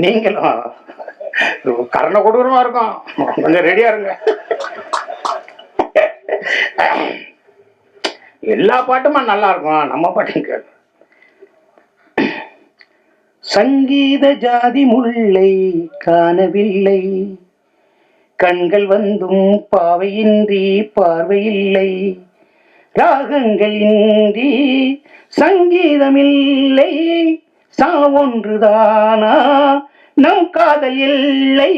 நீங்களும் கரண கொடூரமா இருக்கும், கொஞ்சம் ரெடியா இருங்க. எல்லா பாட்டுமா நல்லா இருக்கும், நம்ம பாட்டும் கேளு. சங்கீத ஜாதி முல்லை காணவில்லை, கண்கள் வந்தும் பாவையின்றி பார்வையில்லை, ராகங்கள் இன்றி சங்கீதமில்லை, சாவொன்றுதானா நம் காதல் இல்லை,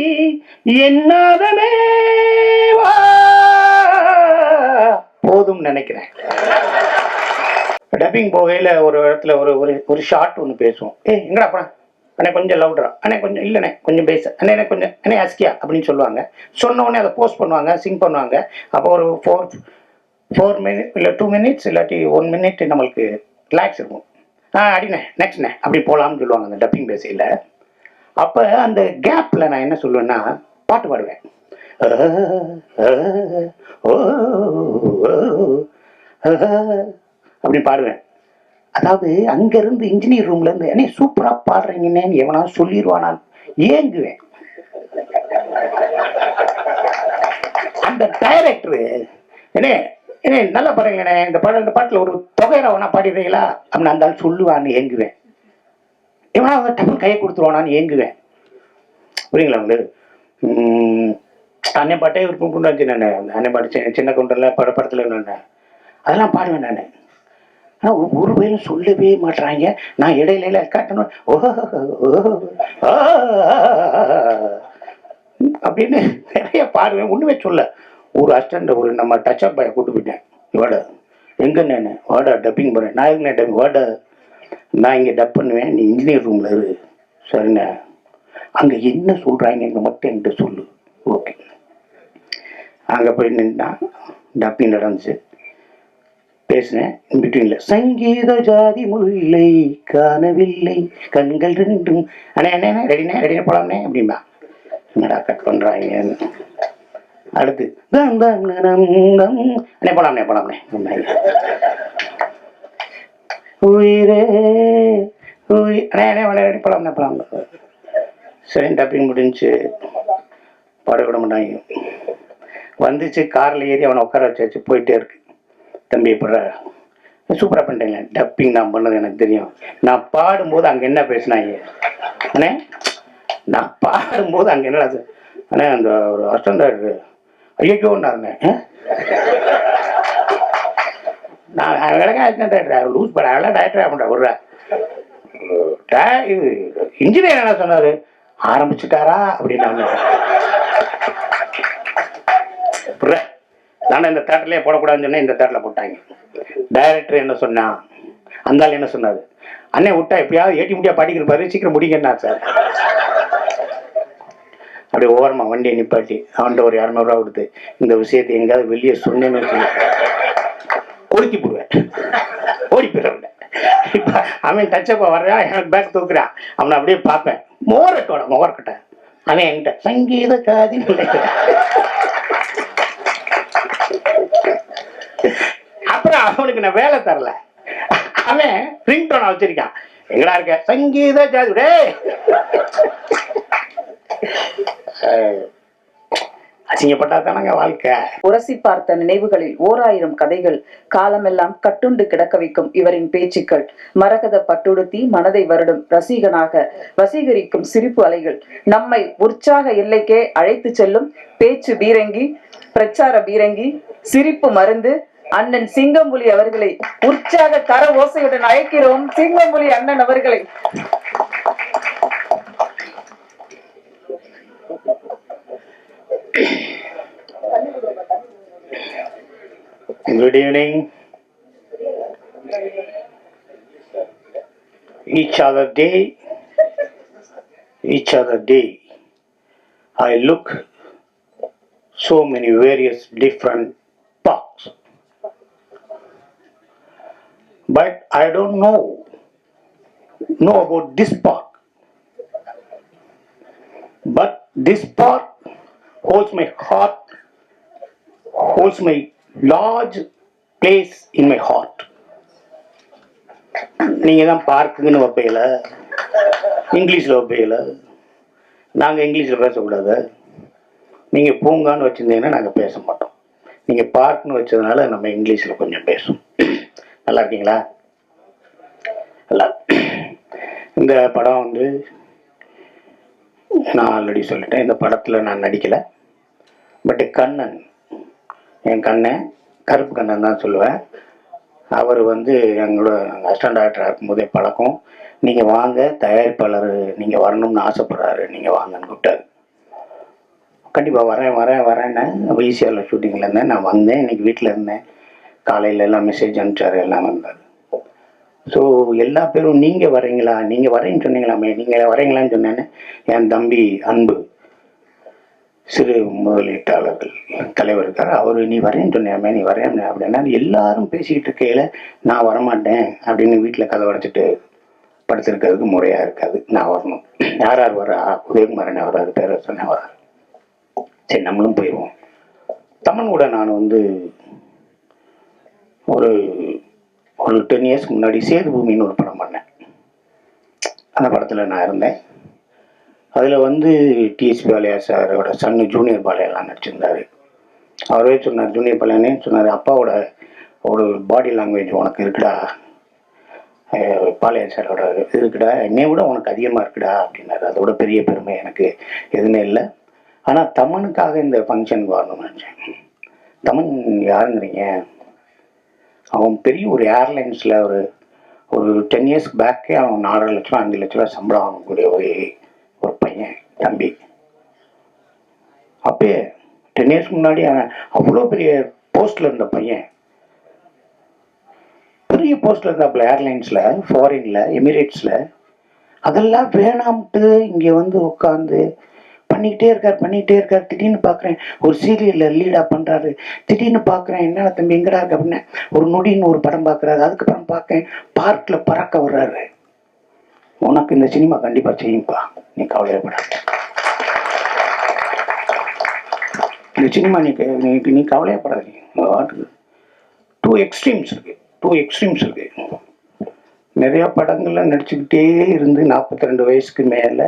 என்னாதமே போதும் நினைக்கிறேன். டப்பிங் போகையில் ஒரு இடத்துல ஒரு ஒரு ஷார்ட் ஒன்று பேசுவோம். எங்கடா படம் அண்ணே கொஞ்சம் லவுடரா, அண்ணே கொஞ்சம் இல்லைண்ணே கொஞ்சம் பேச, அண்ணே கொஞ்சம் அண்ணே அஸ்கியா அப்படின்னு சொல்லுவாங்க. சொன்ன உடனே அதை போஸ்ட் பண்ணுவாங்க, சிங் பண்ணுவாங்க. அப்போ ஒரு 4 மினிட் இல்லை 2 மினிட்ஸ் இல்லாட்டி 1 மினிட் நம்மளுக்கு ரிலாக்ஸ் இருக்கும். அடிண்ணே நெக்ஸ்ட்ண்ணே அப்படி போகலாம்னு சொல்லுவாங்க அந்த டப்பிங் பேசையில். அப்போ அந்த கேப்பில் நான் என்ன சொல்லுவேன்னா பாட்டு பாடுவேன். அப்படி பாடுவேன். அதாவது அங்கிருந்து இன்ஜினியர் ரூம்ல இருந்து என்ன சூப்பரா பாடுறீங்கன்னு எவனா சொல்லிடுவானா ஏங்குவேன். அந்த டைரக்டரு என்ன என்ன நல்லா பாருங்கண்ணே, இந்த பாட்டுல ஒரு தொகையரவனா பாடிடுறீங்களா அப்படின்னு அந்த ஆள் சொல்லுவான்னு ஏங்குவேன். எவனா டப்பு கையை கொடுத்துருவானான்னு ஏங்குவேன். புரியுங்களா உங்களுக்கு? அண்ணன் பாட்டே ஒரு கொண்டு வச்சு நான் அண்ணன் பாட்டு சின்ன கொண்டுல படத்துல அதெல்லாம் பாடுவேன் நான். ஆனால் ஒரு பேரும் சொல்லவே மாட்டுறாங்க. நான் இடையில காட்டணும் அப்படின்னு நிறைய பாடுவேன். ஒன்றுமே சொல்ல. ஒரு அசிஸ்டண்ட் ஒரு நம்ம டச் அப் பாயை கூட்டு போயிட்டேன். வாடா எங்கன்னு வாடா டப்பிங் போகிறேன். நான் எங்கே டப்பிங் வாடா, நான் இங்கே டப் பண்ணுவேன், நீ இன்ஜினியர் ரூமில் இரு. சரிண்ணே, அங்கே என்ன சொல்கிறாங்க மட்டும் என்கிட்ட சொல்லு. ஓகே. அங்கே போய் நின்னா டப்பிங் நடந்துச்சு. பேசினேன். பிட்வீன்ல சங்கீத ஜாதி முல்லை காணவில்லை, கண்கள் ரெண்டும் அண்ணே அண்ணே ரெடினே ரெடினே போலாம்னே அப்படின்பா. என்னடா கட் பண்றாங்க. அடுத்து அண்ணே போலாம்னே போலாம்னே உயிரே அண்ணே அண்ணே ரெடி போலாம்னே போலாம். சரி டப்பிங் முடிஞ்சு பாட விட மாட்டாங்க. வந்துச்சு காரில் ஏறி அவனை உட்கார வச்சு போயிட்டே இருக்கு. தம்பி எப்படா சூப்பராக பண்ணிட்டேங்க டப்பிங், நான் பண்ணது எனக்கு தெரியும். நான் பாடும்போது அங்கே என்ன பேசினாங்க அண்ணே, நான் பாடும்போது அங்கே என்ன அண்ணே அந்த ஒரு அஸ்டண்டாரு ஐயோன்னாருண்ணே. நான் விளக்க லூஸ் பண்ண அதெல்லாம் டைரக்டர் ஆகண்டா ஒரு இது இன்ஜினியர் என்ன சொன்னார் ஆரம்பிச்சுட்டாரா அப்படின்னாங்க. நானும் இந்த தேட்டர்லேயே போடக்கூடாதுன்னு சொன்னேன், இந்த தேட்டரில் போட்டாங்க. டைரக்டர் என்ன சொன்னா, அந்த ஆள் என்ன சொன்னார், அண்ணே விட்டா எப்படியாவது ஏட்டி முடியா பாடிக்கிறப்பாரு, சீக்கிரம் முடிங்கன்னா சார். அப்படியே ஓரமாக வண்டியை நிப்பாட்டி அவன்கிட்ட ஒரு 200 ரூபா கொடுத்து இந்த விஷயத்தை எங்கேயாவது வெளியே சொன்னேன்னு சொல்லி கொளுத்தி போடுவேன், ஓடி போயிடுவேன். இப்போ அவன் டச்சப்பா வர்றான், எனக்கு பேக் தூக்குறான், அவனை அப்படியே பார்ப்பேன். மோரக்கட்டை அவன் என்கிட்ட சங்கீத காதி அப்புறம் அவனுக்கு நான் வேலை தரல. அவன் ரிங் டோனை வச்சிருக்கான், எங்கடா இருக்க சங்கீத ஜாதி. அசிங்கப்பட்டா தானங்க வாழ்க்கை. உரசி பார்த்த நினைவுகளில் 1000 கதைகள், காலமெல்லாம் கட்டுண்டு கிடக்க வைக்கும் இவரின் பேச்சுக்கள், மரகத பட்டுடுத்தி மனதை வருடும் ரசிகனாக வசீகரிக்கும் சிரிப்பு அலைகள், நம்மை உற்சாக எல்லைக்கே அழைத்து செல்லும் பேச்சு பீரங்கி, பிரச்சார பீரங்கி, சிரிப்பு மருந்து அண்ணன் சிங்கம்புலி அவர்களை உற்சாக கர ஓசையுடன் அழைக்கிறோம். சிங்கம்புலி அண்ணன் அவர்களை. Good evening. Each other day, I look so many various different parks, but I don't know about this park. But this park holds my heart, holds my large place in my heart. நீங்க தான் பார்க்குன்னு வைப்பீங்கள, இங்கிலீஷ்ல வைப்பீங்கள, நாங்கள் இங்கிலீஷில் பேசக்கூடாது. நீங்கள் பூங்கான்னு வச்சுருந்தீங்கன்னா நாங்கள் பேச மாட்டோம். நீங்கள் பார்க்னு வச்சதுனால நம்ம இங்கிலீஷில் கொஞ்சம் பேசுவோம். நல்லா இருக்கீங்களா? நல்லா. இந்த படம் வந்து நான் ஆல்ரெடி சொல்லிட்டேன், இந்த படத்தில் நான் நடிக்கலை. பட்டு கண்ணன், என் கண்ணன் கருப்பு கண்ணன் தான் சொல்லுவேன். அவர் வந்து எங்களோட அசிஸ்டன்ட் டைரக்டர் இருக்கும்போதே பழக்கம். நீங்கள் வாங்க, தயாரிப்பாளர் நீங்கள் வரணும்னு ஆசைப்படுறாரு, நீங்கள் வாங்கன்னு கூப்பிட்டாரு. கண்டிப்பாக வரேன்னு ஈசிஆரில் ஷூட்டிங்கில் இருந்தேன். நான் வந்தேன். இன்றைக்கி வீட்டில் இருந்தேன். காலையில் எல்லாம் மெசேஜ் அனுப்பிச்சார், எல்லாம் வந்தார். ஸோ எல்லா பேரும் நீங்கள் வரீங்களா, நீங்கள் வரேன்னு சொன்னீங்களாமே, நீங்கள் வரீங்களான்னு சொன்னேன்னு என் தம்பி அன்பு சிறு முதலீட்டாளர்கள் தலைவர் இருக்கார். அவர் நீ வரேன்னு சொன்னியாமே, நீ வரேன் அப்படின்னா எல்லாரும் பேசிக்கிட்டு இருக்கையில் நான் வரமாட்டேன் அப்படின்னு வீட்டில் கதை உடைச்சிட்டு படுத்திருக்கிறதுக்கு முறையாக இருக்காது. நான் வரணும். யார் யார் வரா? உதயகுமாரன் வராது, பேரரசன் வராது. சரி நம்மளும் போயிடுவோம். தமன் கூட நான் வந்து ஒரு 10 இயர்ஸ்க்கு முன்னாடி சேது பூமின்னு ஒரு படம் பண்ணேன். அந்த படத்தில் நான் இருந்தேன். அதில் வந்து டிஎஸ்பி பாலையா சாரோட சன்னு ஜூனியர் பாலையெல்லாம் நடிச்சிருந்தார். அவரே சொன்னார், ஜூனியர் பாலையானே சொன்னார், அப்பாவோட ஒரு பாடி லாங்குவேஜ் உனக்கு இருக்குடா, பாலையா சாரோட இருக்குடா, என்னை விட உனக்கு அதிகமாக இருக்குடா அப்படின்னாரு. அதோட பெரிய பெருமை எனக்கு எதுவுமே இல்லை. ஆனால் தமனுக்காக இந்த ஃபங்க்ஷனுக்கு வரணும்னு நினச்சேன். தமன் யாருங்கிறீங்க? அவன் பெரிய ஒரு ஏர்லைன்ஸில் ஒரு 10 இயர்ஸ்க்கு பேக்கே அவன் 4 லட்சம் 5 லட்ச ரூபா சம்பளம் வாங்கக்கூடிய ஒரு பையன் தம்பி. அப்பயே 10 இயர்ஸ்க்கு முன்னாடி அவன் அவ்வளோ பெரிய போஸ்டில் இருந்த பையன், பெரிய போஸ்டில் இருந்தாப்புல ஏர்லைன்ஸில், ஃபாரினில், எமிரேட்ஸில். அதெல்லாம் வேணாம்ட்டு இங்கே வந்து உட்காந்து பண்ணிக்கிட்டே இருக்கார். திடீர்னு பார்க்குறேன் ஒரு சீரியலில் லீடாக பண்ணுறாரு. திடீர்னு பார்க்குறேன், என்னடா தம்பி எங்கடா இருக்கு அப்படின்னு ஒரு நொடின்னு ஒரு படம் பார்க்குறாரு. அதுக்கப்புறம் பார்க்கேன் பார்க்கில் பறக்க வர்றாரு. உனக்கு இந்த சினிமா கண்டிப்பாக செய்யும்பா, நீ கவலையப்பட. இந்த சினிமா நீ கவலையப்படாது. டூ எக்ஸ்ட்ரீம்ஸ் இருக்கு. நிறைய படங்கள்ல நடிச்சுக்கிட்டே இருந்து 42 வயசுக்கு மேலே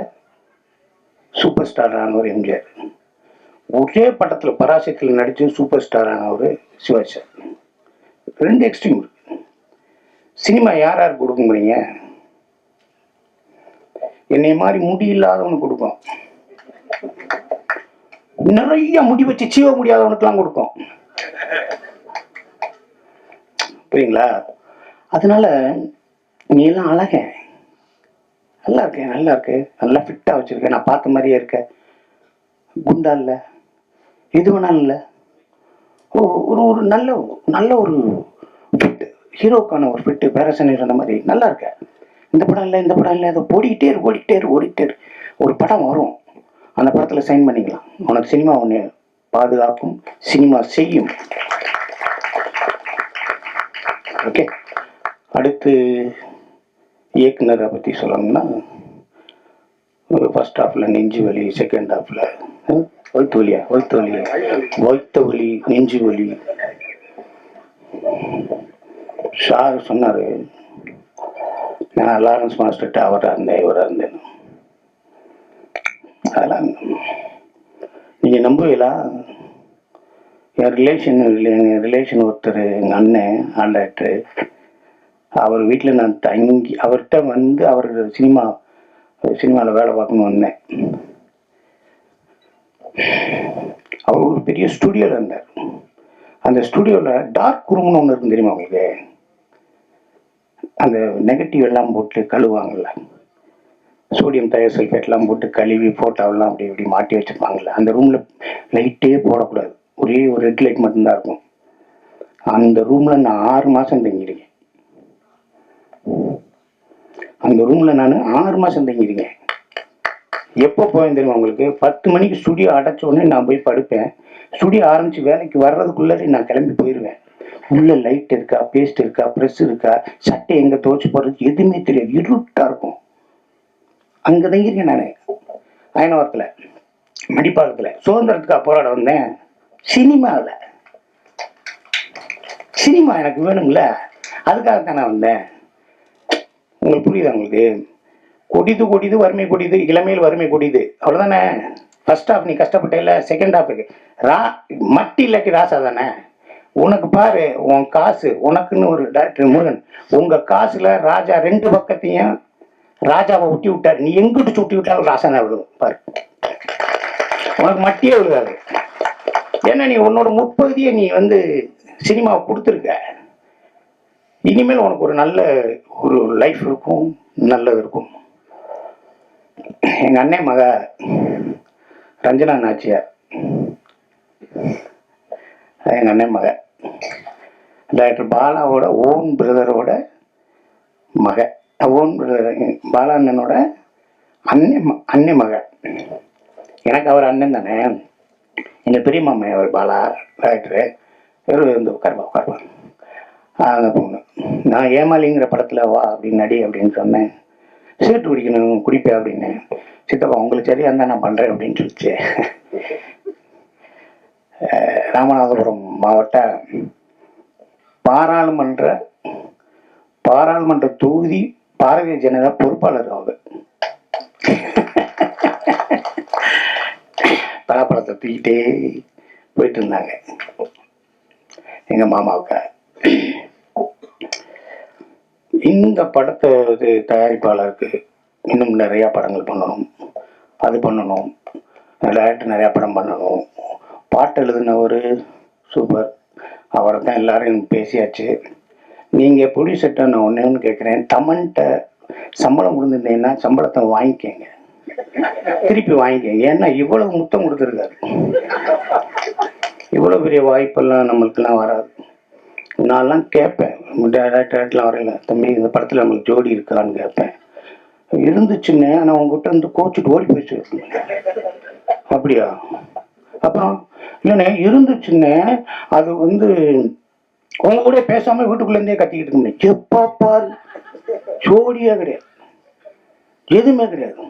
சூப்பர் ஸ்டாரான ஒரு எம்ஜிஆர். ஒரே படத்தில் பராசக்தியில் நடித்து சூப்பர் ஸ்டாரான ஒரு சிவாஜி சார். 2 எக்ஸ்ட்ரீம் இருக்கு. சினிமா யார் யார் கொடுக்குறீங்க? என்னை மாதிரி முடி இல்லாதவனுக்கு கொடுக்கும், நிறைய முடி வச்சு சீவ முடியாதவனுக்குலாம் கொடுக்கும். புரியுங்களா? அதனால நீ எல்லாம் அழக, நல்லா இருக்கு, நல்லா ஃபிட்டாக வச்சிருக்கேன், நான் பார்த்த மாதிரியே இருக்க, குண்டா இல்லை, எது வேணாலும் இல்லை, ஒரு நல்ல ஒரு ஃபிட், ஹீரோக்கான ஒரு ஃபிட்டு, பேரசனை சொன்ன மாதிரி நல்லா இருக்க. இந்த படம் இல்லை அதை ஓடிக்கிட்டே இரு. ஒரு படம் வரும், அந்த படத்தில் சைன் பண்ணிக்கலாம். உனக்கு சினிமா ஒன்று பாதுகாக்கும், சினிமா செய்யும். ஓகே. அடுத்து இயக்குனரை பற்றி சொல்லணும்னா, ஃபர்ஸ்ட் ஹாஃபில் நெஞ்சு வலி, செகண்ட் ஹாஃபில் வயிற்று வலி, நெஞ்சு வலி. சார் சொன்னார், நான் லாரன்ஸ் மாஸ்டர்கிட்ட அவராக இருந்தேன், இவராக இருந்தேன். அதெல்லாம் நீங்கள் நம்புவீங்களா? என் ரிலேஷன் ஒருத்தர், எங்கள் அண்ணன் ஆண்டாக்டரு, அவர் வீட்டில் நான் தங்கி அவர்கிட்ட வந்து அவர் சினிமாவில் வேலை பார்க்கணும்னு வந்தேன். அவர் ஒரு பெரிய ஸ்டுடியோவில் இருந்தார். அந்த ஸ்டுடியோவில் டார்க் ரூம்னு ஒன்று இருக்கும், தெரியுமா உங்களுக்கு? அந்த நெகட்டிவ் எல்லாம் போட்டு கழுவாங்கள்ல, சோடியம் தயோசல்ஃபேட்லாம் போட்டு கழுவி ஃபோட்டோவெல்லாம் அப்படி இப்படி மாட்டி வச்சுருப்பாங்கள்ல, அந்த ரூமில் லைட்டே போடக்கூடாது, ஒரே ஒரு ரெட் லைட் மட்டும்தான் இருக்கும். அந்த ரூமில் நான் 6 மாதம் தங்கியிருக்கேன். அந்த ரூமில் நான் 6 மாதம் தங்கியிருக்கேன். எப்போ போவேன் தெரியுமா உங்களுக்கு? 10 மணிக்கு ஸ்டுடியோ அடைச்ச உடனே நான் போய் படுப்பேன். ஸ்டுடியோ ஆரம்பித்து வேலைக்கு வர்றதுக்குள்ளே நான் கிளம்பி போயிடுவேன். உள்ளே லைட் இருக்கா, பேஸ்ட் இருக்கா, ப்ரெஸ் இருக்கா, சட்டை எங்கே துவச்சி போடுறது எதுவுமே தெரியாது, இருட்டாக இருக்கும். அங்கே தங்கியிருக்கேன் நான். அயனவரத்தில், மடிப்பாக்கத்தில். சுதந்திரத்துக்காக போராட வந்தேன். சினிமா எனக்கு வேணும்ல, அதுக்காகத்தான் நான் வந்தேன். உங்களுக்கு புரியுதா? உங்களுக்கு கொடிது கொடிது வறுமை கொடிது இளமையில் வறுமை கொடிது, அவ்வளோதானே. ஃபர்ஸ்ட் ஹாஃப் நீ கஷ்டப்பட்ட இல்லை, செகண்ட் ஹாஃபுக்கு மட்டி இல்லாட்டி ராசா தானே. உனக்கு பாரு, உன் காசு உனக்குன்னு ஒரு டாக்டர் முருகன், உங்க காசுல ராஜா 2 பக்கத்தையும் ராஜாவை ஒட்டி விட்டார். நீ எங்கிட்டு சுட்டி விட்டாலும் ராசா விழுவும் பாரு, உனக்கு மட்டியே விழுகாது. ஏன்னா நீ உன்னோட முற்பகுதியை நீ சினிமாவை கொடுத்துருக்க. இனிமேல் உனக்கு ஒரு நல்ல ஒரு லைஃப் இருக்கும், நல்லது இருக்கும். எங்க அண்ணன் மக ரஞ்சனா நாச்சியார், எங்க அண்ணன் மக டாக்டர் பாலாவோட ஓன் பிரதரோட மக, ஓன் பிரதர் பாலா அண்ணனோட அண்ணன் மக. எனக்கு அவர் அண்ணன் தானே, எங்க பெரிய மாமா அவர் பாலா டாக்டரு. உட்காருவா அந்த பொண்ணு. நான் ஏமாலிங்கிற படத்துல வா அப்படின்னு நடி அப்படின்னு சொன்னேன். சீட்டு குடிக்கணும் குடிப்பேன் அப்படின்னு. சித்தப்பா உங்களுக்கு சரியா இருந்தா நான் பண்றேன் அப்படின்னு சொல்லிச்சு. ராமநாதபுரம் மாவட்ட பாராளுமன்ற தொகுதி பாரதிய ஜனதா பொறுப்பாளர் அவங்க. பலாப்பழத்தை தூக்கிட்டே போயிட்டு இருந்தாங்க எங்க மாமாவுக்கு. இந்த படத்தை தயாரிப்பாளருக்கு இன்னும் நிறைய படங்கள் பண்ணணும், அது பண்ணணும், டேரக்டர் நிறைய படம் பண்ணணும். பாட்டு எழுதுனவர் சூப்பர், அவரை தான் எல்லாரும் பேசியாச்சு. நீங்கள் ப்ரொடியூசர்கிட்ட நான் ஒன்று கேட்குறேன், தமன்கிட்ட சம்பளம் கொடுத்துருந்தீங்கன்னா சம்பளத்தை வாங்கிக்கங்க, திருப்பி வாங்கிக்கங்க. ஏன்னா இவ்வளவு முத்தம் கொடுத்துருக்காரு, இவ்வளோ பெரிய வாய்ப்பெல்லாம் நம்மளுக்கெல்லாம் வராது. நான்லாம் கேட்பேன், டேரக்டர்லாம் வரையில, தம்பி இந்த படத்தில் நம்மளுக்கு ஜோடி இருக்கான்னு கேட்பேன். இருந்துச்சுன்னு ஆனால் உங்ககிட்ட கோச்சிட்டு ஓடி போயிடுச்சு. அப்படியா? அப்புறம் இல்லைண்ணே இருந்துச்சுன்னு அது உங்க கூட பேசாம வீட்டுக்குள்ளேருந்தே கத்திக்கிட்டு இருக்க முடியும். எப்போ பாரு ஜோடியா கிடையாது, எதுவுமே கிடையாது.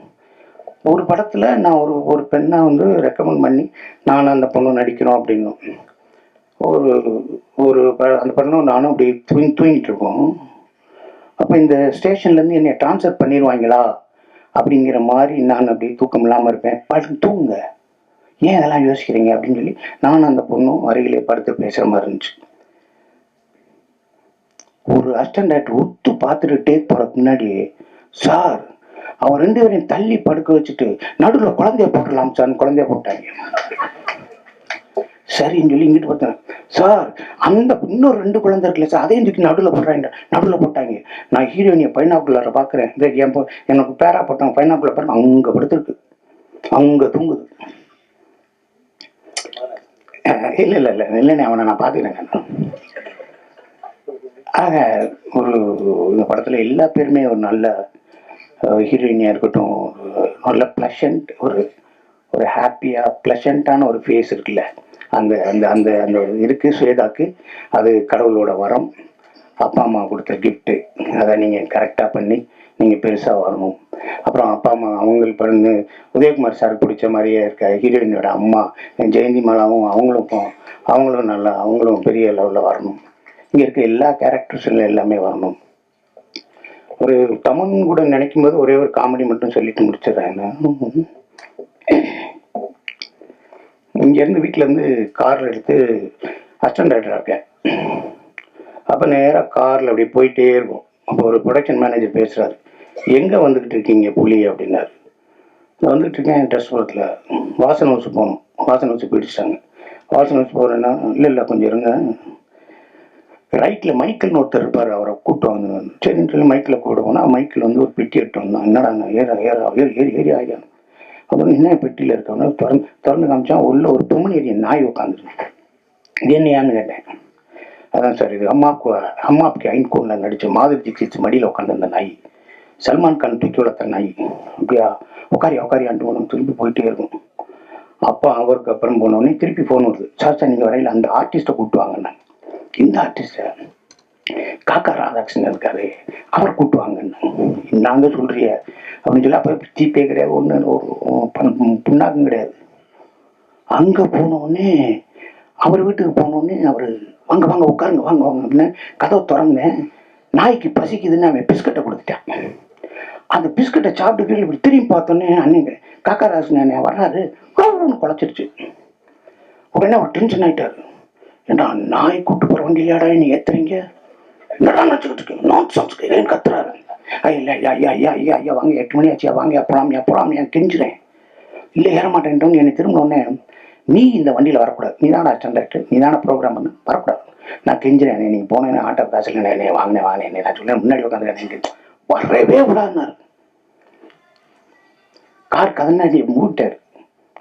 ஒரு படத்தில் நான் ஒரு பெண்ணை ரெக்கமெண்ட் பண்ணி நான் அந்த பொண்ணு நடிக்கிறோம் அப்படின்னும் அந்த படம் நானும் அப்படி தூங்கிட்டு இருக்கோம். அப்போ இந்த ஸ்டேஷன்லேருந்து என்னை ட்ரான்ஸ்ஃபர் பண்ணிடுவாங்களா அப்படிங்கிற மாதிரி நான் அப்படி தூக்கம் இல்லாமல் இருப்பேன். படுத்து தூங்க, ஏன் அதெல்லாம் யோசிக்கிறீங்க அப்படின்னு சொல்லி நானும் அந்த பொண்ணும் அருகிலே படுத்து பேசுகிற மாதிரி இருந்துச்சு. ஒரு அசிஸ்டன்ட் டைரக்டர் ஒத்து பார்த்துட்டு டேக் போகிறதுக்கு முன்னாடி, சார் அவன் 2 பேரையும் தள்ளி படுக்க வச்சுட்டு நடுவில் குழந்தைய போட்டுடலாம் சார், குழந்தைய போட்டாங்க. சரின்னு சொல்லி இங்கிட்டு பார்த்தேன், சார் அந்த இன்னொரு 2 குழந்தை இருக்குல்ல சார், அதையும் தூக்கி நடுவில் போட்டாங்க. நான் ஹீரோயினியை பைனாக்குள்ளார பார்க்குறேன், எனக்கு பேரா போட்டாங்க, பைனாக்குள்ள பாருங்க அங்கே படுத்துருக்கு, அங்கே தூங்குது. இல்லைண்ணே அவனை நான் பார்த்துக்கிறேங்க. ஆக இந்த படத்தில் எல்லா பேருமே ஒரு நல்ல ஹீரோயினியாக இருக்கட்டும், நல்ல ப்ளஷண்ட் ஒரு ஹாப்பியாக ப்ளஷண்ட்டான ஒரு ஃபேஸ் இருக்குல்ல, அந்த அந்த அந்த அந்த இருக்கு ஸ்வேதாக்கு. அது கடவுளோட வரம், அப்பா அம்மா கொடுத்த கிஃப்ட்டு. அதை நீங்கள் கரெக்டாக பண்ணி நீங்கள் பெருசாக வரணும். அப்புறம் அப்பா அம்மா அவங்களுக்கு உதயகுமார் சாருக்கு பிடிச்ச மாதிரியே இருக்க ஹீரோயினோட அம்மா ஜெயந்தி மாலாவும் அவங்களும் நல்லா, அவங்களும் பெரிய லெவலில் வரணும். இங்கே இருக்க எல்லா கேரக்டர்ஸில் எல்லாமே வரணும். ஒரு தமன் கூட நினைக்கும் போது ஒரே ஒரு காமெடி மட்டும் சொல்லிட்டு முடிச்சிடறேன். இங்கேருந்து வீட்டிலேருந்து காரில் எடுத்து அசிஸ்டன்ட் டைரக்டராக இருக்கேன். அப்போ நேராக காரில் அப்படி போயிட்டே இருக்கும். அப்போ ஒரு ப்ரொடக்ஷன் மேனேஜர் பேசுகிறாரு, எங்கே வந்துக்கிட்டு இருக்கீங்க புலி அப்படின்னாரு. நான் வந்துக்கிட்டு இருக்கேன் ட்ரெஸ்புரத்தில், வாசன் ஹவுஸ் போகணும். வாசன் ஹவுஸ் போயிடுச்சாங்க. வாசன் ஹவுஸ் போகிறேன்னா இல்லை கொஞ்சம் இருங்க, ரைட்டில் மைக்கிள்னு ஒருத்தர் இருப்பார், அவரை கூப்பிட்டு வந்து சரின்னு சொல்லி மைக்கில் கூப்பிட போனால் மைக்கில் ஒரு பெட்டி எடுத்து வந்தான். என்னடா ஏறி ஆகியா. அப்புறம் என்ன பெட்டியில் இருக்கவங்க திறந்து காமிச்சா உள்ள ஒரு பொம்மனேரியன் நாய் உட்காந்துருக்கு. இது என்னையான்னு கேட்டேன். அதான் சார் இது அம்மாவுக்கு ஐன்கோனில் நடித்த மாதவி தீக்ஷித் மடியில் உட்காந்துருந்த நாய், சல்மான் கான் தூக்கி வளர்த்த நாய். அப்படியா உக்காரியான்ட்டு ஒன்று திருப்பி போயிட்டே இருக்கும். அப்போ அவருக்கு அப்புறம் போனோடனே திருப்பி ஃபோன் வருது, சார் நீங்கள் வரையில் அந்த ஆர்டிஸ்ட்டை கூப்பிட்டு வாங்கண்ணா. இந்த ஆர்டிஸ்ட்டை காக்கா ராதாகிருஷ்ணன் இருக்காரு, அவரை கூப்பிட்டு வாங்கன்னு. நாங்கள் சொல்கிறிய அப்படின்னு சொல்லி அப்போ ஜிபே கிடையாது, ஒன்று புண்ணாக்கும் கிடையாது. அங்கே போனோடனே அவர் வீட்டுக்கு போனோடனே அவர் வாங்க உட்காருங்க வாங்க அப்படின்னு கதவை திறந்தேன். நாய்க்கு பசிக்குதுன்னு அவன் பிஸ்கட்டை கொடுத்துட்டான். அந்த பிஸ்கட்டை சாப்பிட்டு இப்படி திரும்பி பார்த்தோன்னே அன்னைக்கு காக்காராசு அண்ணன் வர்றாரு, ஒன்று குழச்சிருச்சு. உடனே அவர் டென்ஷன் ஆகிட்டாரு. ஏன்னா நாய் கூட்டு போகிற வண்டியிலாடா நீ ஏற்றுறீங்க, என்னடா நினச்சிக்கிட்டு இருக்கு, நான் சம்ஸ்கிருதம் கத்துறாரு. ஐயா ஐயா ஐயா ஐயா ஐயா ஐயா வாங்க, 8 மணி ஆச்சியா, வாங்க போலாம் ஏன் கெஞ்சுறேன். இல்லை ஏற மாட்டேன்ட்டோன்னு என்னை திரும்பினோடனே, நீ இந்த வண்டியில் வரக்கூடாது, நீ தானே ஸ்டாண்டர்ட், நீ தானே ப்ரோக்ராம் பண்ணு, வரக்கூடாது. நான் கெஞ்சுறேன், நீங்கள் போனேன்னு ஆட்டோ காசில் என்ன வாங்கினேன் நான் சொல்லேன், முன்னாடி உட்காந்து வரவே விடாதுனாரு. கார் கதனாடி மூட்டார்.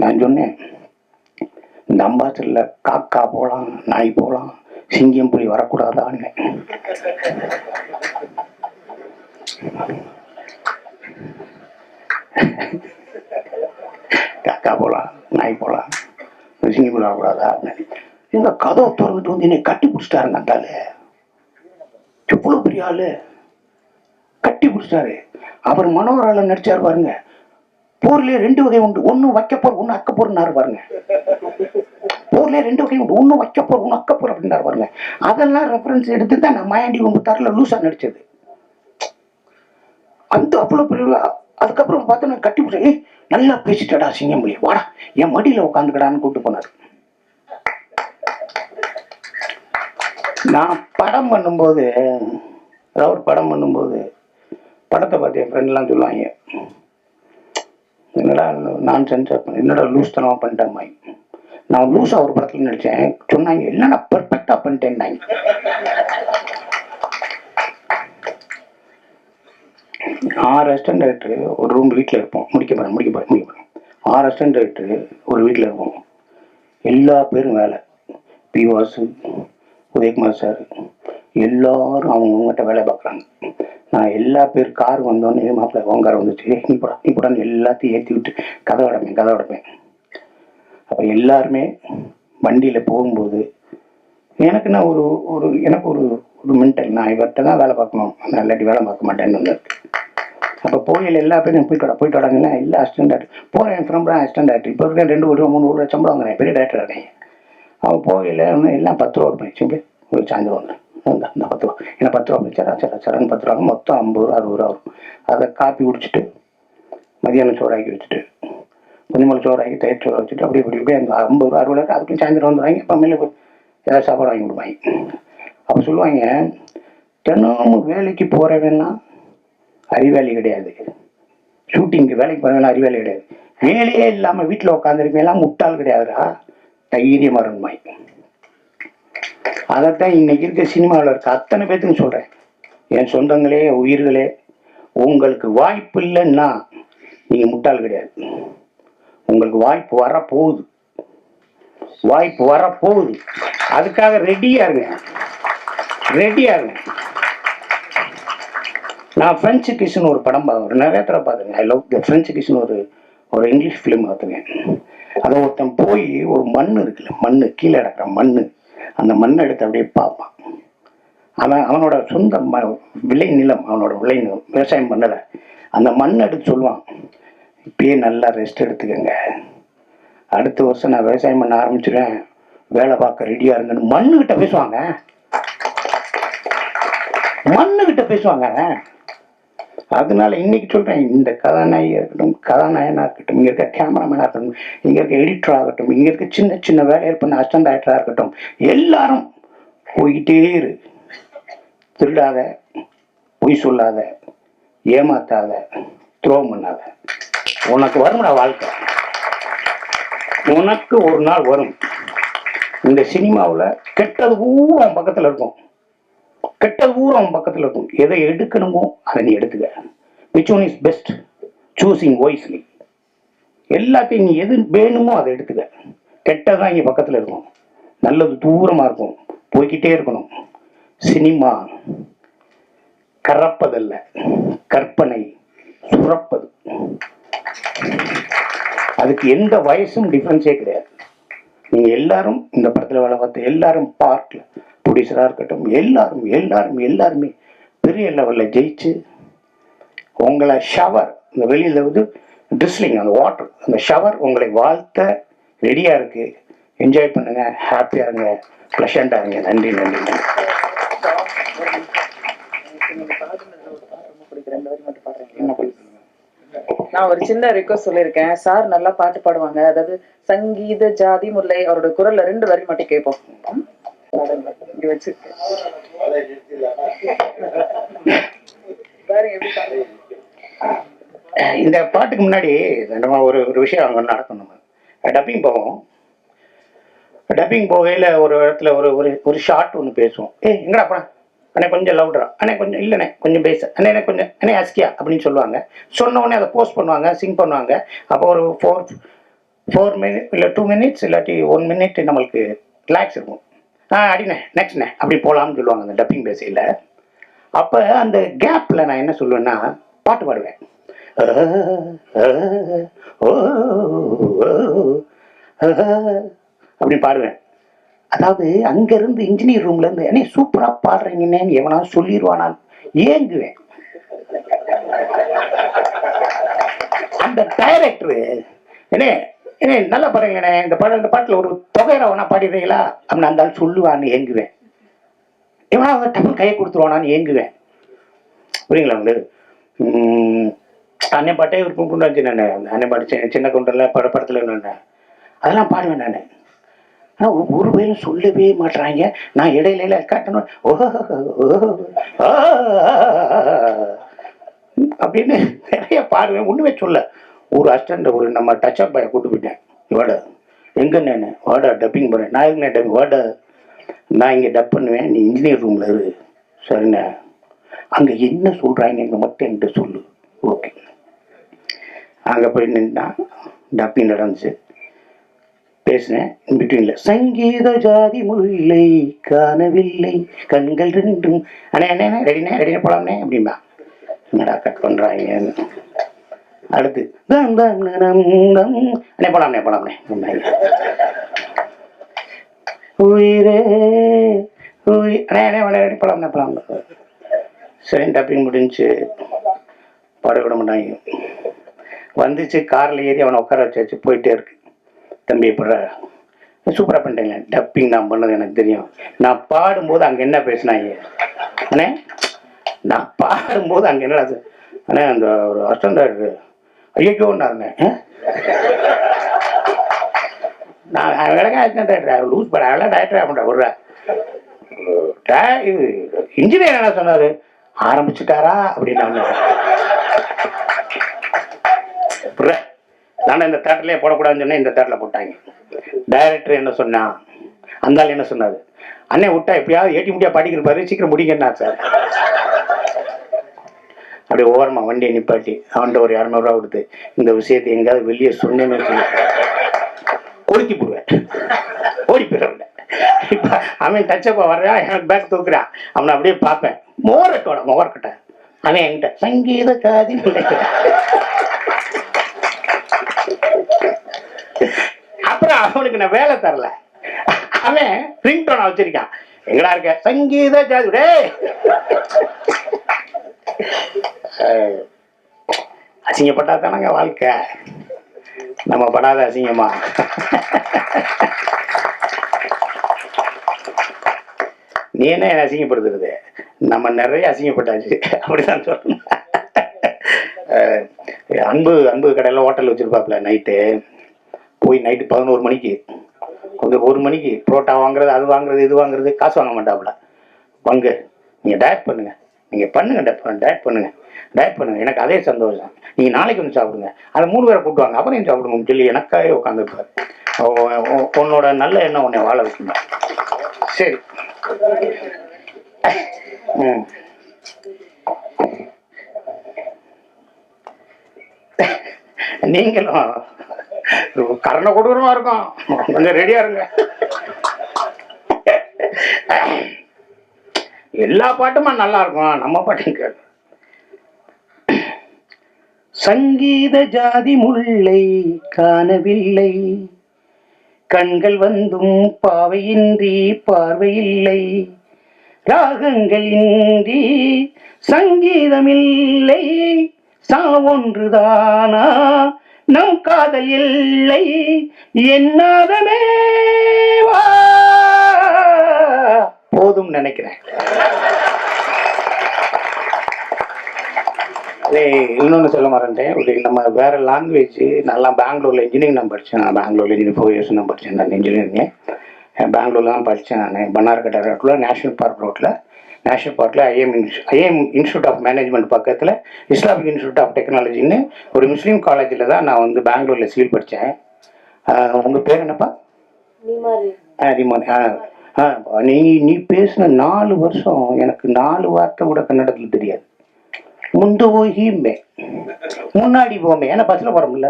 நான் சொன்னேன், இந்த அம்பாசரில் காக்கா போகலாம், நாய் போகலாம், சிங்கம் புலி வரக்கூடாதான்னு. காக்கா போகலாம், நாய் போகலாம், சிங்கம் புலி வரக்கூடாதா? இந்த கதவை திறந்துட்டு வந்து என்னை கட்டி பிடிச்சிட்டாருங்க. அந்தால எவ்வளவு பெரிய ஆளு, கட்டி பிடிச்சிட்டாரு. அவர் மனோகரால நடிச்சாரு பாருங்க. போர்லயே 2 வகை உண்டு, ஒன்னு வைக்கப்போர் ஒன்னு அக்கப்போர்னாரு பாருங்க. போர்லயே 2 வகை உண்டு, ஒன்னு வைக்கப்போர் ஒன்னு அக்கப்போர் அப்படின்னாரு பாருங்க. அதெல்லாம் ரெஃபரன்ஸ் எடுத்து தான் நான் மாயாண்டி 96ல லூசா நடிச்சது. அந்த அவ்வளவு பெரிய. அதுக்கப்புறம் பார்த்து நான் கட்டி பிடிச்ச, நல்லா பேசிட்டடா சிங்கம்புலி, வாடா என் மடியில உட்காந்துக்கடான்னு கூப்பிட்டு போனாரு. நான் படம் பண்ணும்போது, அதாவது படம் பண்ணும்போது படத்தை பார்த்து என் ஃப்ரெண்ட்லாம் சொல்லுவாங்க, என்னடா நான் சென்சா என்னடா லூஸ் தனமா பண்ணிட்டேன். நான் லூஸா ஒரு படத்துல நடிச்சேன், சொன்னாங்க இல்லைன்னா பெர்ஃபெக்டா பண்ணிட்டேன். 6 அசிஸ்டன்ட் டைரக்டர் ஒரு ரூம் வீட்டில் இருப்போம். முடிக்க போறேன். 6 அசிஸ்டன்ட் டைரக்டர் ஒரு வீட்டில் இருப்போம். எல்லா பேரும் வேலை. பி வாசு, உதயகுமார் சார் எல்லாரும் அவங்ககிட்ட வேலை பார்க்குறாங்க. நான் எல்லா பேர் கார் வந்தோடனே மாப்பிள்ளை ஓங்கார் வந்துச்சு, நீ போடான்னு எல்லாத்தையும் ஏற்றி விட்டு கதை அடைப்பேன். அப்போ எல்லாருமே வண்டியில் போகும்போது எனக்குன்னா எனக்கு ஒரு மென்டல், நான் இவர்கிட்ட தான் வேலை பார்க்கணும், நான் இல்லாட்டி வேலை பார்க்க மாட்டேன்னு வந்து. அப்போ போகையில் எல்லா பேரும் போயிட்டு வராங்கன்னா எல்லா அசிஸ்டன்ட் டேரக்டர் போகிறேன், ஃப்ரம் அசிஸ்டன்ட் டேரக்டர் இப்போ இருக்க 2 ரூபா 3 ரூபா சம்பளம் வாங்குறேன், பெரிய டேரக்டர் இருக்கேன். அவன் போகையில் எல்லாம் 10 ரூபா இருப்பேன். ஒரு சாயந்தரம் ஒன்று இந்த 10 ரூபா, ஏன்னா 10 ரூபா சரன் 10 ரூபா, மொத்தம் 50 ரூபா 60 ரூபா வரும். அதை காப்பி குடிச்சிட்டு மதியானம் சோறாக்கி வச்சுட்டு கொஞ்சம் சோறாக்கி தயிர் சோறு வச்சுட்டு அப்படி அந்த 50 ரூபா 60 ரூபா அதுக்கு சாயந்தரம் வந்துடுவாங்க. அப்போ மேலே ஏதாவது சாப்பாடு வாங்கி கொடுப்பாங்க. அப்போ சொல்லுவாங்க, தினமும் வேலைக்கு போகிறவன்னா அறிவாளி கிடையாது, ஷூட்டிங்கு வேலைக்கு போகிறவங்களாம் அறிவாளி கிடையாது, வேலையே இல்லாமல் வீட்டில் உட்காந்துருக்கெல்லாம் முட்டாள் கிடையாதுடா, தைரியமாக இருந்துமாய். அதைத்தான் இன்னைக்கு இருக்க சினிமாவில் இருக்க அத்தனை பேத்துக்கு சொல்கிறேன். என் சொந்தங்களே, உயிர்களே, உங்களுக்கு வாய்ப்பு இல்லைன்னா நீங்கள் முட்டாள் கிடையாது. உங்களுக்கு வாய்ப்பு வரப்போகுது. அதுக்காக ரெடியா இருங்க. நான் ஃப்ரெஞ்சு கிஸ்ன்னு ஒரு படம் பார்க்குறேன், நிறைய தடவை பார்த்துங்க. ஐ லவ் த ஃப்ரெஞ்சு கிஸ்ன்னு ஒரு இங்கிலீஷ் ஃபிலிம் பார்த்துங்க. அதை ஒருத்தன் போய் ஒரு மண் இருக்குல்ல, மண் கீழே கிடக்கிற மண், அந்த மண்ணை எடுத்து அப்படியே பார்ப்பான். அவனோட சொந்த விளை நிலம், விவசாயம் பண்ணலை, அந்த மண் எடுத்து சொல்லுவான், இப்பயே நல்லா ரெஸ்ட் எடுத்துக்கங்க, அடுத்த வருஷம் நான் விவசாயம் பண்ண ஆரம்பிச்சிடுவேன், வேலை பார்க்க ரெடியா இருங்கன்னு மண்ணுகிட்ட பேசுவாங்க. அதனால இன்னைக்கு சொல்றேன், இந்த கதாநாயகியா இருக்கட்டும், இங்க இருக்க கேமராமேனா இருக்கட்டும், இங்க இருக்க எடிட்டர் ஆகட்டும், இங்க இருக்க சின்ன சின்ன வேலையை பண்ண அசிஸ்டன்ட் டைரக்டரா இருக்கட்டும், எல்லாரும் போய்கிட்டே இரு. திருடாத, பொய் சொல்லாத, ஏமாத்தாத, துரோகம் பண்ணாத. உனக்கு வரும்டா வாழ்க்கை, உனக்கு ஒரு நாள் வரும். இந்த சினிமாவில் கெட்டது பூரா அவன் பக்கத்தில் இருக்கும், எதை எடுக்கணுமோ அதை நீ எடுத்துக்க. which one is best, choosing wisely. எல்லாத்தையும் நீ எது வேணுமோ அதை எடுத்துக்க. கெட்டதான் இங்க பக்கத்தில் இருக்கும், நல்லது தூரமா இருக்கும், போய்கிட்டே இருக்கணும். சினிமா கறப்பதல்ல, கற்பனை சுரப்பது. அதுக்கு எந்த வயசும் டிஃபரன்ஸே கிடையாது. நீங்க எல்லாரும் இந்த படத்துல வேலை பார்த்து எல்லாரும் பார்ட்ல ப்ரொடியூசரா இருக்கட்டும், எல்லாருமே பெரிய லெவல்ல ஜெயிச்சு உங்களை ஷவர், இந்த வெளியில வந்து ட்ரிஸ்லிங், அந்த வாட்டர், அந்த ஷவர் உங்களை வாழ்த்த ரெடியா இருக்கு. என்ஜாய் பண்ணுங்க, ஹாப்பியா இருங்க, ப்ளஷண்டா இருங்க. நன்றி. என்ன நான் ஒரு சின்ன ரிக்வஸ்ட் சொல்லியிருக்கேன். சார் நல்லா பாட்டு பாடுவாங்க. அதாவது சங்கீத ஜாதி முல்லை அவரோட குரல்ல 2 வரி மட்டும் கேட்போம். இங்க வச்சிருக்கேன். இந்த பாட்டுக்கு முன்னாடி நம்ம ஒரு ஒரு விஷயம் அங்கே நடக்கும். நம்ம டப்பிங் போவோம். டப்பிங் போகையில் ஒரு இடத்துல ஒரு ஒரு ஒரு ஷார்ட் ஒன்று பேசுவோம். எங்கடா படம் அண்ணே கொஞ்சம் லவுட்ரா, அண்ணே கொஞ்சம் இல்லைண்ணே கொஞ்சம் பேச, அண்ணே கொஞ்சம் அண்ணே அஸ்கியா அப்படின்னு சொல்லுவாங்க. சொன்ன உடனே அதை போஸ்ட் பண்ணுவாங்க, சிங் பண்ணுவாங்க. அப்போ ஒரு 4 மினிட் இல்லை 2 மினிட்ஸ் இல்லாட்டி 1 மினிட் நம்மளுக்கு ரிலாக்ஸ் இருக்கும். அடிண்ணே நெக்ஸ்ட்ண்ணே அப்படி போகலாம்னு சொல்லுவாங்க அந்த டப்பிங் பேசையில். அப்போ அந்த கேப்பில் நான் என்ன சொல்லுவேன்னா பாட்டு பாடுவேன். அப்படி பாடுவேன். அதாவது அங்கிருந்து இன்ஜினியர் ரூம்ல இருந்து என்ன சூப்பரா பாடுறீங்கன்னு எவனா சொல்லிடுவானான் ஏங்குவேன். அந்த டைரக்டரு என்ன என்ன நல்லா பாருங்கண்ணே, இந்த பாட்டுல ஒரு தொகையில வேணா பாடிடுறீங்களா அப்படின்னு அந்த ஆள் சொல்லுவான்னு ஏங்குவேன். எவனா டபுள் கையை கொடுத்துருவானான்னு ஏங்குவேன். புரியுங்களா உங்களுக்கு? அன்னை பாட்டே விருப்பம் கொண்டு வச்சு நான் அன்னை பாட்டு சின்ன கொண்டல படத்துல நான் அதெல்லாம் பாடுவேன் நான். ஆனால் ஒரு பேரும் சொல்லவே மாட்டுறாங்க. நான் இடையில காட்டணும் அப்படின்னு நிறைய பாடுவேன். ஒண்ணுமே சொல்ல ஒரு அஸ்டண்ட் ஒரு நம்ம டச்சப் பாயை கூட்டு போயிட்டேன். வாட எங்க நான் வாடா டப்பிங் போறேன். நான் எங்க டப்பிங் வாட நான் இங்கே டப் பண்ணுவேன், நீ இன்ஜினியர் ரூம்ல இரு. சரிண்ணே அங்கே என்ன சொல்றாங்க மட்டும் என்கிட்ட சொல்லு. ஓகே. அங்கே போய் நின்னா டப்பிங் நடந்துச்சு. பேசினேன். பிட்வீன்ல சங்கீத ஜாதி முல்லை காணவில்லை கண்கள் ரெண்டும் அண்ணே அண்ணே ரெடினே ரெடினே போலாம்னே அப்படின்பா. என்னடா கட் பண்றாங்க. அடுத்து அண்ணே போலாம்னே போலாம்னே உயிரே அண்ணே அண்ணே ரெடி போலாம்னே போலாம். சரி டப்பிங் முடிஞ்சு பாட விட மாட்டாங்க. வந்துச்சு காரில் ஏறி அவனை உட்கார வச்சாச்சு. போயிட்டே இருக்கு. தம்பி எப்படா சூப்பராக பண்ணிட்டேங்க டப்பிங் நான் பண்ணது எனக்கு தெரியும். நான் பாடும்போது அங்கே என்ன பேசினாங்க அண்ணே, நான் பாடும்போது அங்கே என்ன அண்ணே அந்த ஒரு அஸ்டண்டா இருக்கு ஐயோன்னா இருந்தேன். நான் விளக்க அஸ்டண்ட் லூஸ் பண்ண அதெல்லாம் டைரக்டர் பண்ணுறேன் விட்ற இது இன்ஜினியர் என்ன சொன்னார் ஆரம்பிச்சுட்டாரா அப்படின்னு நான் இந்த தேட்டர்லயே போடக்கூடாதுன்னு சொன்னேன். இந்த தேட்டர்ல போட்டாங்க. டைரக்டர் என்ன சொன்னா அந்த ஆள் என்ன சொன்னாரு அண்ணே விட்டா எப்படியாவது ஏட்டி முடியா படிக்கிறப்பாரு சீக்கிரம் முடிங்கன்னா சார். அப்படியே ஓரமா வண்டியை நிப்பாட்டி அவன்கிட்ட ஒரு 200 ரூபா கொடுத்து இந்த விஷயத்தை எங்கேயாவது வெளியே சொன்னேன்னு கொளுத்தி போடுவேன். ஓடி போயிடுவேன். இப்ப அவன் டச்சப்பா வர்றான், எனக்கு பேக் தூக்குறான். அவனை அப்படியே பார்ப்பேன். மோரக்கட்ட அவன் என்கிட்ட சங்கீத காதி அப்புறம் அவனுக்கு நான் வேலை தரல. அவன் ரிங் டோனை வச்சிருக்கான். எங்கடா இருக்க சங்கீத ஜாதி அசிங்கப்பட்டா தானங்க வாழ்க்கை. நம்ம படாத அசிங்கமா நீ என்ன அசிங்கப்படுத்துறது? நம்ம நிறைய அசிங்கப்பட்டாச்சு அப்படிதான் சொல்லணும். அன்பு கடையில் ஹோட்டல் வச்சிருப்பாப்புல. நைட்டு போய் நைட்டு 11 மணிக்கு கொஞ்சம் 1 மணிக்கு புரோட்டா வாங்குறது அது வாங்குறது இது வாங்குறது காசு வாங்க மாட்டாப்புல. வாங்க நீங்கள் டயட் பண்ணுங்க, நீங்கள் பண்ணுங்க டயட் பண்ணுங்க எனக்கு அதே சந்தோஷம். நீங்கள் நாளைக்கு வந்து சாப்பிடுங்க. அதை 3 பேரை கூட்டுவாங்க அப்புறம் ஏன் சாப்பிடுங்க சொல்லி எனக்காகவே உட்காந்துருப்பாரு. உன்னோட நல்ல எண்ணம் உன்னை வாழ வைக்கணும். சரி நீங்களும் கரண கொடூரமா இருக்கும், கொஞ்சம் ரெடியா இருங்க. எல்லா பாட்டுமா நல்லா இருக்கும், நம்ம பாட்டும் கேட்க. சங்கீத ஜாதி முல்லை காணவில்லை கண்கள் வந்தும் பாவையின்றி பார்வையில்லை ராகங்கள் இன்றி சங்கீதமில்லை சாவொன்றுதானா நம் காதல் இல்லை என்னாதமே போதும் நினைக்கிறேன். அதே இன்னொன்று சொல்ல மறந்துட்டேன். ஒரு நம்ம வேறு லாங்குவேஜ் நல்லா பெங்களூரில் இன்ஜினியரிங் நான் படித்தேன். நான் பெங்களூரில் இன்ஜினியரிங் 4 இயர்ஸ் நான் படித்தேன். நான் இன்ஜினியரிங் பெங்களூரில் தான் படித்தேன். நான் பன்னார்கட்டை ரோட்டில் நேஷனல் பார்க் ரோட்டில் ஐஎம் இன்ஸ்டியூட் ஆஃப் மேனேஜ்மெண்ட் பக்கத்தில் இஸ்லாமிக் இன்ஸ்டியூட் ஆஃப் டெக்னாலஜின்னு ஒரு முஸ்லீம் காலேஜில் தான் நான் வந்து பெங்களூரில் சிவில் படித்தேன். உங்கள் பேர் என்னப்பா? ரிமான். நீ பேசின 4 வருஷம் எனக்கு 4 வார்த்தை கூட கன்னடத்தில் தெரியாது. முந்து போகிமே முன்னாடி போமே, ஏன்னா பஸ்ஸில் போகிறோம்ல.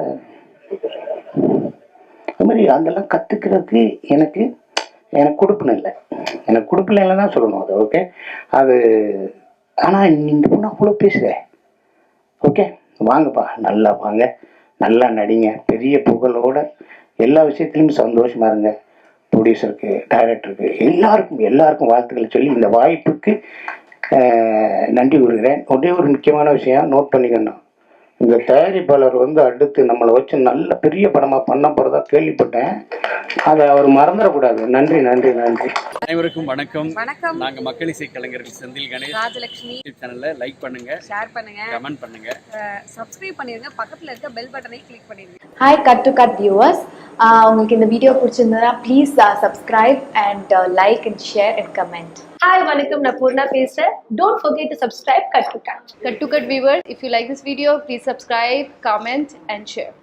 அது மாதிரி அதெல்லாம் கற்றுக்கிறதுக்கு எனக்கு கொடுப்பின இல்லை. எனக்கு கொடுப்பில்லைன்னு தான் சொல்லணும் அது. ஓகே, அது ஆனால் இந்த பொண்ணு அவ்வளோ பேசுகிறேன். ஓகே, வாங்கப்பா, நல்லா வாங்க, நல்லா நடிங்க, பெரிய புகழோட எல்லா விஷயத்துலையும் சந்தோஷமாக இருங்க. ப்ரொடியூசருக்கு, டைரக்டருக்கு, எல்லாருக்கும் வாழ்த்துக்களை சொல்லி இந்த வாய்ப்புக்கு நன்றி கூறுகிறேன். ஒரே ஒரு முக்கியமான விஷயம் நோட் பண்ணிக்கணும். இந்த தயாரிப்பாளர் வந்து அடுத்து நம்மளை வச்சு நல்ல பெரிய படமாக பண்ண போகிறதா கேள்விப்பட்டேன். அதை அவர் மறந்துடக்கூடாது. நன்றி நன்றி நன்றி. அனைவருக்கும் வணக்கம். வணக்கம். நாங்க மக்கள் இசை கலைஞர்கள் செந்தில் கணேஷ், ராஜலட்சுமி. சேனலை லைக் பண்ணுங்க, ஷேர் பண்ணுங்க, கமெண்ட் பண்ணுங்க, சப்ஸ்கிரைப் பண்ணிருங்க, பக்கத்துல இருக்க பெல் பட்டனை கிளிக் பண்ணிருங்க. Hi cut to cut viewers, உங்களுக்கு இந்த வீடியோ பிடிச்சிருந்ததுன்னா please subscribe and like and share and comment. Hi, வணக்கம், நான் பூர்ணா பேசுறேன். Don't forget to subscribe Cut to Cut. Cut to Cut viewers, if you like this video, please subscribe, comment and share.